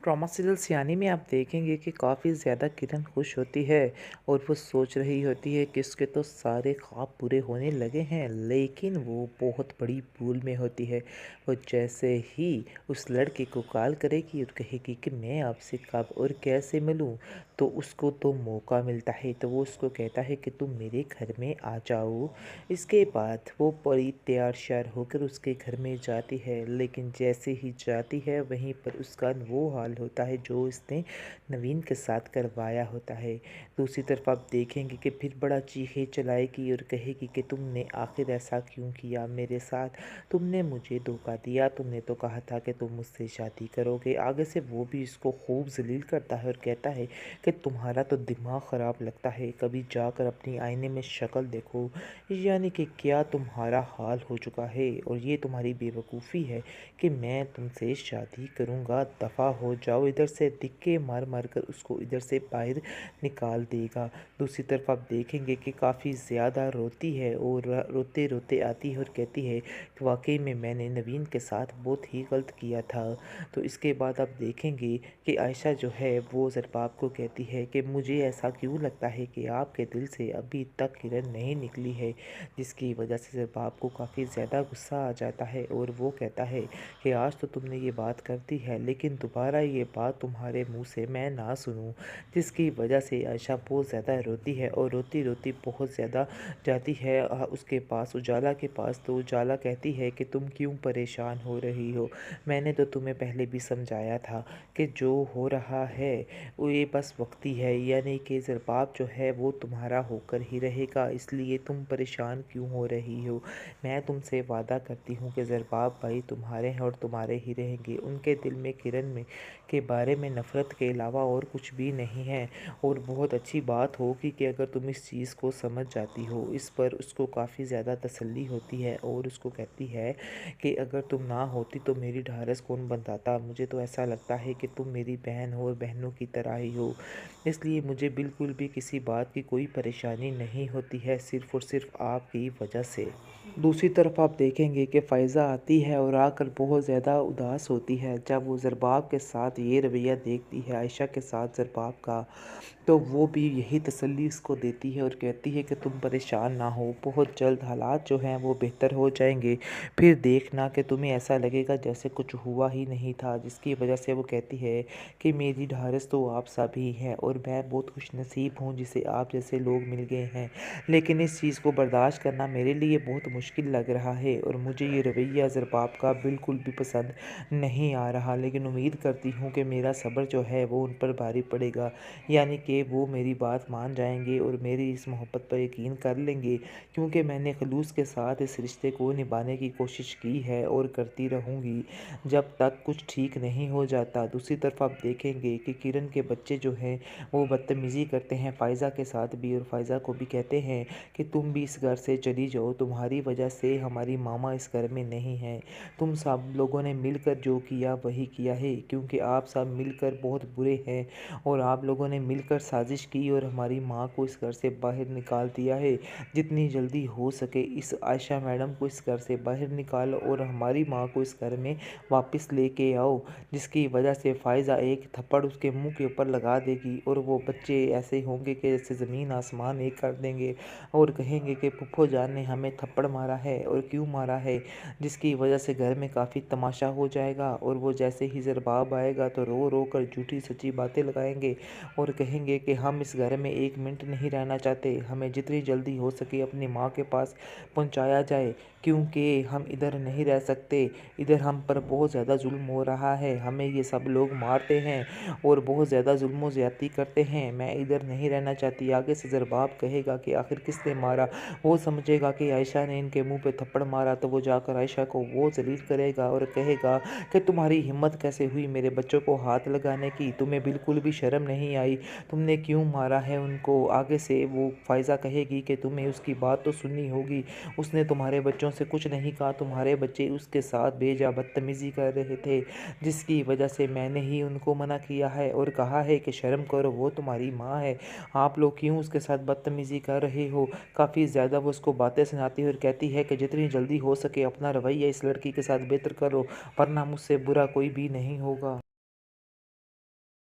Trauma serial सियानी में आप देखेंगे कि काफ़ी ज़्यादा किरण खुश होती है और वो सोच रही होती है कि उसके तो सारे ख्वाब पूरे होने लगे हैं, लेकिन वो बहुत बड़ी भूल में होती है। वो जैसे ही उस लड़के को कॉल करेगी और कहेगी कि मैं आपसे कब और कैसे मिलूं, तो उसको तो मौका मिलता है, तो वो उसको कहता है कि तुम मेरे घर में आ जाओ। इसके बाद वो बड़ी तैयार श्यार होकर उसके घर में जाती है, लेकिन जैसे ही जाती है वहीं पर उसका वो हाल होता है जो इसने नवीन के साथ करवाया होता है। दूसरी तरफ आप देखेंगे कि फिर बड़ा चीखे चलाएगी और कहेगी कि तुमने आखिर ऐसा क्यों किया मेरे साथ, तुमने मुझे धोखा दिया, तुमने तो कहा था कि तुम मुझसे शादी करोगे। आगे से वो भी इसको खूब जलील करता है और कहता है कि तुम्हारा तो दिमाग ख़राब लगता है, कभी जाकर अपनी आईने में शक्ल देखो, यानी कि क्या तुम्हारा हाल हो चुका है और ये तुम्हारी बेवकूफ़ी है कि मैं तुमसे शादी करूँगा, दफ़ा हो जाओ इधर से। धिक्के मार मार कर उसको इधर से बाहर निकाल देगा। दूसरी तरफ आप देखेंगे कि काफ़ी ज़्यादा रोती है और रोते रोते आती है और कहती है कि वाकई में मैंने नवीन के साथ बहुत ही गलत किया था। तो इसके बाद आप देखेंगे कि आयशा जो है वो ज़रबाब को कहती है कि मुझे ऐसा क्यों लगता है कि आपके दिल से अभी तक किरण नहीं निकली है, जिसकी वजह से ज़रबाब को काफ़ी ज़्यादा गुस्सा आ जाता है और वो कहता है कि आज तो तुमने ये बात कर दी है, लेकिन दोबारा ये बात तुम्हारे मुंह से मैं ना सुनूं। जिसकी वजह से आयशा बहुत ज़्यादा रोती है और रोती रोती बहुत ज़्यादा जाती है उसके पास, उजाला के पास। तो उजाला कहती है कि तुम क्यों परेशान हो रही हो, मैंने तो तुम्हें पहले भी समझाया था कि जो हो रहा है वो ये बस वक्ती है, यानी कि ज़रबाब जो है वो तुम्हारा होकर ही रहेगा, इसलिए तुम परेशान क्यों हो रही हो। मैं तुमसे वादा करती हूँ कि ज़रबाब भाई तुम्हारे हैं और तुम्हारे ही रहेंगे। उनके दिल में किरण में के बारे में नफ़रत के अलावा और कुछ भी नहीं है। और बहुत अच्छी बात होगी कि अगर तुम इस चीज़ को समझ जाती हो। इस पर उसको काफ़ी ज़्यादा तसल्ली होती है और उसको कहती है कि अगर तुम ना होती तो मेरी ढारस कौन बंधाता, मुझे तो ऐसा लगता है कि तुम मेरी बहन हो और बहनों की तरह ही हो, इसलिए मुझे बिल्कुल भी किसी बात की कोई परेशानी नहीं होती है, सिर्फ़ और सिर्फ आपकी वजह से। दूसरी तरफ आप देखेंगे कि फ़ायज़ा आती है और आकर बहुत ज़्यादा उदास होती है जब वो ज़रबाब के साथ ये रवैया देखती है आयशा के साथ ज़रबाब का। तो वो भी यही तसल्ली उसको देती है और कहती है कि तुम परेशान ना हो, बहुत जल्द हालात जो हैं वो बेहतर हो जाएंगे, फिर देखना कि तुम्हें ऐसा लगेगा जैसे कुछ हुआ ही नहीं था। जिसकी वजह से वो कहती है कि मेरी ढारस तो आप सब ही हैं और मैं बहुत खुशनसीब हूँ जिसे आप जैसे लोग मिल गए हैं, लेकिन इस चीज़ को बर्दाश्त करना मेरे लिए बहुत मुश्किल लग रहा है और मुझे ये रवैया ज़रबाब का बिल्कुल भी पसंद नहीं आ रहा, लेकिन उम्मीद करती हूँ कि मेरा सब्र जो है वो उन पर भारी पड़ेगा, यानी कि वो मेरी बात मान जाएंगे और मेरी इस मोहब्बत पर यकीन कर लेंगे, क्योंकि मैंने खलूस के साथ इस रिश्ते को निभाने की कोशिश की है और करती रहूँगी जब तक कुछ ठीक नहीं हो जाता। दूसरी तरफ आप देखेंगे कि किरण के बच्चे जो हैं वो बदतमीज़ी करते हैं फ़ायज़ा के साथ भी और फ़ायज़ा को भी कहते हैं कि तुम भी इस घर से चली जाओ, तुम्हारी वजह से हमारी मामा इस घर में नहीं हैं, तुम सब लोगों ने मिलकर जो किया वही किया है, क्योंकि आप सब मिलकर बहुत बुरे हैं और आप लोगों ने मिलकर साजिश की और हमारी माँ को इस घर से बाहर निकाल दिया है। जितनी जल्दी हो सके इस आयशा मैडम को इस घर से बाहर निकालो और हमारी माँ को इस घर में वापस लेके आओ। जिसकी वजह से फ़ायज़ा एक थप्पड़ उसके मुंह के ऊपर लगा देगी और वो बच्चे ऐसे होंगे कि जैसे ज़मीन आसमान एक कर देंगे और कहेंगे कि फूफो जान ने हमें थप्पड़ मारा है और क्यों मारा है। जिसकी वजह से घर में काफ़ी तमाशा हो जाएगा और वो जैसे ही ज़रबाब आएगा तो रो रो कर झूठी सच्ची बातें लगाएंगे और कहेंगे कि हम इस घर में एक मिनट नहीं रहना चाहते, हमें जितनी जल्दी हो सके अपनी माँ के पास पहुँचाया जाए, क्योंकि हम इधर नहीं रह सकते, इधर हम पर बहुत ज़्यादा जुल्म हो रहा है, हमें ये सब लोग मारते हैं और बहुत ज़्यादा जुल्म ज़्यादती करते हैं, मैं इधर नहीं रहना चाहती। आगे से ज़रबाब कहेगा कि आखिर किसने मारा, वो समझेगा कि आयशा ने इनके मुंह पे थप्पड़ मारा, तो वो जाकर आयशा को वो जलील करेगा और कहेगा कि तुम्हारी हिम्मत कैसे हुई मेरे बच्चों को हाथ लगाने की, तुम्हें बिल्कुल भी शर्म नहीं आई, तुमने क्यों मारा है उनको। आगे से वो फ़ायज़ा कहेगी कि तुम्हें उसकी बात तो सुननी होगी, उसने तुम्हारे बच्चों से कुछ नहीं कहा, तुम्हारे बच्चे उसके साथ बेजा बदतमीज़ी कर रहे थे, जिसकी वजह से मैंने ही उनको मना किया है और कहा है कि शर्म करो, वो तुम्हारी माँ है, आप लोग क्यों उसके साथ बदतमीज़ी कर रहे हो। काफ़ी ज़्यादा वो उसको बातें सुनाती है और कहती है कि जितनी जल्दी हो सके अपना रवैया इस लड़की के साथ बेहतर करो, वरना मुझसे बुरा कोई भी नहीं होगा।